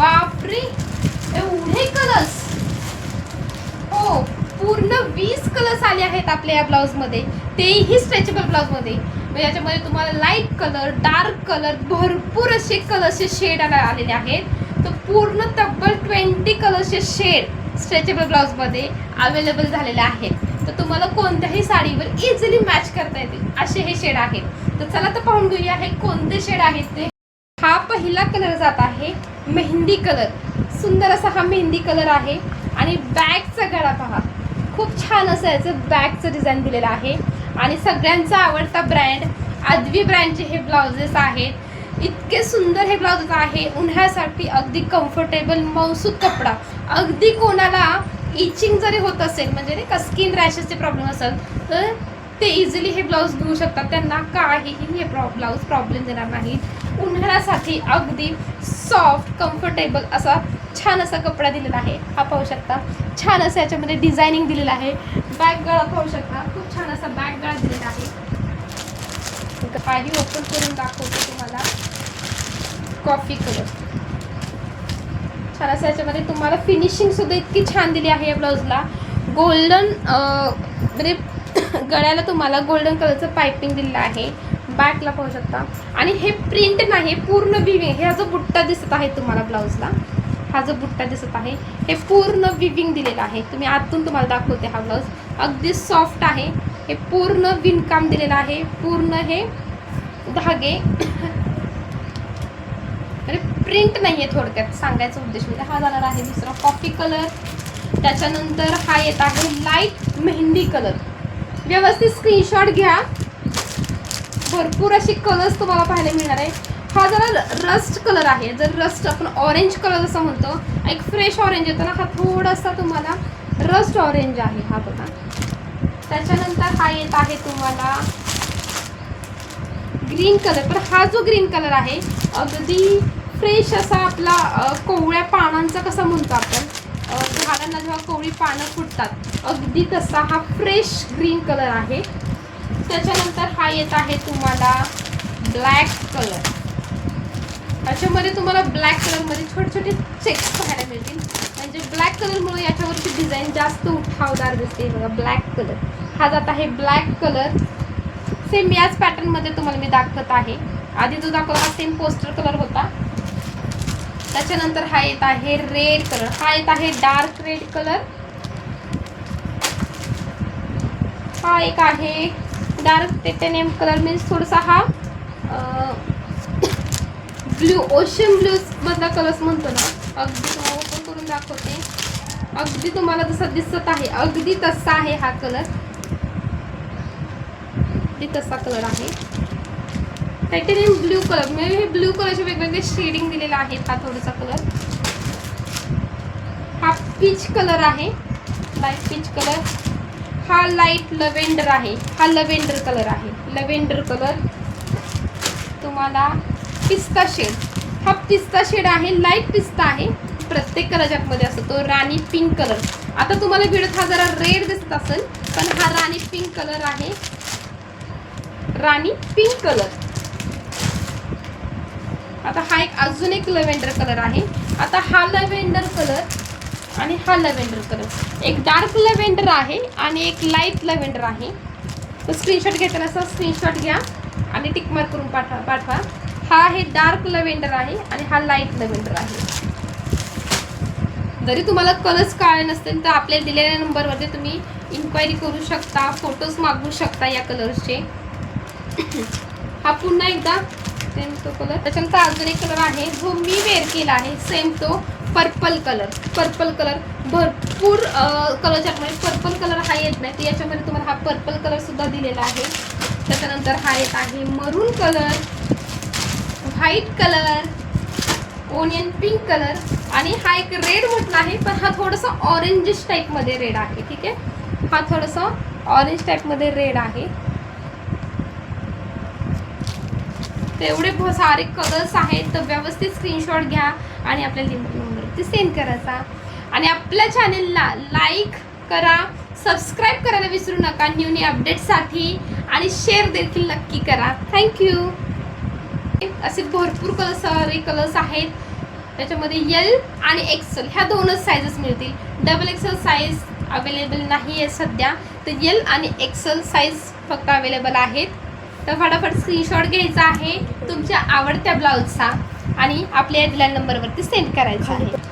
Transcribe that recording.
बापरे, एवढे कलर्स. हो, पूर्ण 20 कलर्स आले आहेत आपल्या या ब्लाउज मध्ये, तेही स्ट्रेचेबल ब्लाउज मध्ये. याच्यामध्ये तुम्हाला लाईट कलर, डार्क कलर, भरपूर असे कलरचे शेड आलेले आहेत. तर पूर्ण तब्बल 20 कलरचे शेड स्ट्रेचेबल ब्लाउज मध्ये अवेलेबल झालेले आहेत. तर तुम्हाला कोणत्याही साडीवर इझिली मॅच करता येतील असे हे शेड आहेत. तर चला तर पाहून घेऊया हे कोणते शेड आहेत ते. हा पहिला कलर जात आहे मेहंदी कलर. सुंदर असा हा मेहंदी कलर आहे. आणि बॅगचा गळा पहा, खूप छान असं याचं बॅगचं डिझाईन दिलेलं आहे. आणि सगळ्यांचा आवडता ब्रँड आदवी ब्रँडचे हे ब्लाउजेस आहेत. इतके सुंदर हे ब्लाउजेस आहे. उन्हाळ्यासाठी अगदी कम्फर्टेबल मौसूद कपडा. अगदी कोणाला इचिंग जरी होत असेल, म्हणजे नाही का स्किन रॅशेसचे प्रॉब्लेम असेल, तर ते इझिली हे ब्लाऊज घेऊ शकतात. त्यांना काहीही हे ब्लाऊज प्रॉब्लेम देणार नाही. उन्हाळ्यासाठी अगदी सॉफ्ट कम्फर्टेबल असा छान असा कपडा दिलेला आहे. हा पाहू शकता, छान असं याच्यामध्ये डिझायनिंग दिलेलं आहे. बॅक गळा पाहू शकता, खूप छान असा बॅक गळा दिलेला आहे. काही ओपन करून दाखवते तुम्हाला. कॉफी कलर छान असं याच्यामध्ये तुम्हाला फिनिशिंग सुद्धा इतकी छान दिली आहे या ब्लाऊजला. गोल्डन म्हणजे गळ्याला तुम्हाला गोल्डन कलरचं पायपिंग दिलेलं आहे. बॅकला पाहू शकता. आणि हे प्रिंट नाही, पूर्ण विविंग. हे हा जो बुट्टा दिसत आहे तुम्हाला ब्लाऊजला, हा जो बुट्टा दिसत आहे हे पूर्ण विविंग दिलेला आहे. तुम्ही आतून तुम्हाला दाखवते. हा ब्लाऊज अगदी सॉफ्ट आहे. हे पूर्ण विणकाम दिलेलं आहे. पूर्ण हे धागे म्हणजे प्रिंट नाही आहे, थोडक्यात सांगायचा उद्देश म्हणजे. हा जाणार आहे दुसरा कॉफी कलर. त्याच्यानंतर हा येत आहे लाईट मेहंदी कलर. व्यवस्थित स्क्रीनशॉट घ्या, भरपूर अशी कलर्स तुम्हाला पाहायला मिळणार आहे. हा जरा रस्ट कलर आहे. जर रस्ट आपण ऑरेंज कलर असं म्हणतो, एक फ्रेश ऑरेंज येतो ना, हा थोडासा तुम्हाला रस्ट ऑरेंज आहे. हा बघा. त्याच्यानंतर हा येत आहे तुम्हाला ग्रीन कलर. पण हा जो ग्रीन कलर आहे अगदी फ्रेश असा आपला कोवळ्या पानांचा कसा म्हणतो आपण, झाडांना जेव्हा कोवळी पानं फुटतात अगदी तसा हा फ्रेश ग्रीन कलर आहे. त्याच्यानंतर हा येत आहे तुम्हाला ब्लॅक कलर. त्याच्यामध्ये तुम्हाला ब्लॅक कलरमध्ये छोटे छोटे चेक्स पाहायला मिळतील. म्हणजे ब्लॅक कलरमुळे याच्यावरची डिझाईन जास्त उठावदार दिसते. बघा ब्लॅक कलर. हा जात आहे ब्लॅक कलर. सेम याच पॅटर्नमध्ये तुम्हाला मी दाखवत आहे. आधी जो दाखवला हा सेम पोस्टर कलर होता. त्याच्यानंतर हा येत आहे रेड कलर. हा येत आहे डार्क रेड कलर. हा एक आहे डार्क टायटॅनियम कलर, मीन्स थोडासा हा ब्ल्यू, ओशन ब्ल्यू मधला कलर्स म्हणतो ना. अगदी तुम्हाला ओपन करून दाखवते. अगदी तुम्हाला जसं दिसत आहे अगदी तसा आहे हा कलर. तसा कलर आहे टायटॅनियम ब्ल्यू कलर. म्हणजे हे ब्ल्यू कलरचे वेगवेगळे शेडिंग दिलेला आहे. हा थोडासा कलर. हा पीच कलर आहे, लाईट पीच कलर. हा लाईट लव्हेंडर आहे. हा लव्हेंडर कलर आहे. लव्हेंडर कलर तुम्हाला पिस्ता शेड. हा पिस्ता शेड आहे, लाईट पिस्ता आहे. प्रत्येक कलर ज्यामध्ये असतो तो राणी पिंक कलर. आता तुम्हाला व्हिडिओत हा जरा रेड दिसत असेल, पण हा राणी पिंक कलर आहे. राणी पिंक कलर. आता हा एक अजून एक लव्हेंडर कलर आहे. आता हा लव्हेंडर कलर आणि हा लव्हेंडर कलर. एक डार्क लव्हेंडर आहे आणि एक लाईट लव्हेंडर आहे. तो स्क्रीनशॉट घेताना असं स्क्रीनशॉट घ्या आणि टिक मार्क करून पाठवा. हा हे डार्क लव्हेंडर आहे आणि हा लाईट लव्हेंडर आहे. जरी तुम्हाला कलर्स कळले नसतील तर आपल्या दिलेल्या नंबरवरती तुम्ही इन्क्वायरी करू शकता, फोटोज मागवू शकता या कलर्सचे. हा पुन्हा एकदा सेम तो कलर. त्याच्यानंतर अजून एक कलर आहे जो मी वेअर केला आहे, सेम तो पर्पल कलर. पर्पल कलर भरपूर कलरच्या मध्ये पर्पल कलर हा येत नाही, तर याच्यामध्ये तुम्हाला हा पर्पल कलर सुद्धा दिलेला आहे. त्याच्यानंतर हा येत आहे मरून colour, white colour, onion pink colour आणि हा एक रेड म्हटला आहे, पण हा थोडासा ऑरेंजिश टाईपमध्ये रेड आहे. ठीक आहे, हा थोडासा ऑरेंज टाईपमध्ये रेड आहे. तेवढे सारे कलर्स आहेत, तर व्यवस्थित स्क्रीनशॉट घ्या आणि आपल्या नंबरवरती सेंड करायचा. आणि आपल्या चॅनलला लाईक करा, सबस्क्राईब करायला विसरू नका न्यू अपडेटसाठी, आणि शेअर देखील नक्की करा. थँक्यू. असे भरपूर सारे कलर्स आहेत. त्याच्यामध्ये एल आणि एक्सेल ह्या दोनच साईजेस मिळतील. डबल एक्सेल साईज अवेलेबल नाही आहे सध्या, तर एल आणि एक्सेल साईज फक्त अवेलेबल आहेत. तर फटाफट स्क्रीनशॉट घ्यायचा आहे तुमच्या आवडत्या ब्लाऊजचा आणि आपल्या दिलेल्या नंबरवरती सेंड करायचा आहे.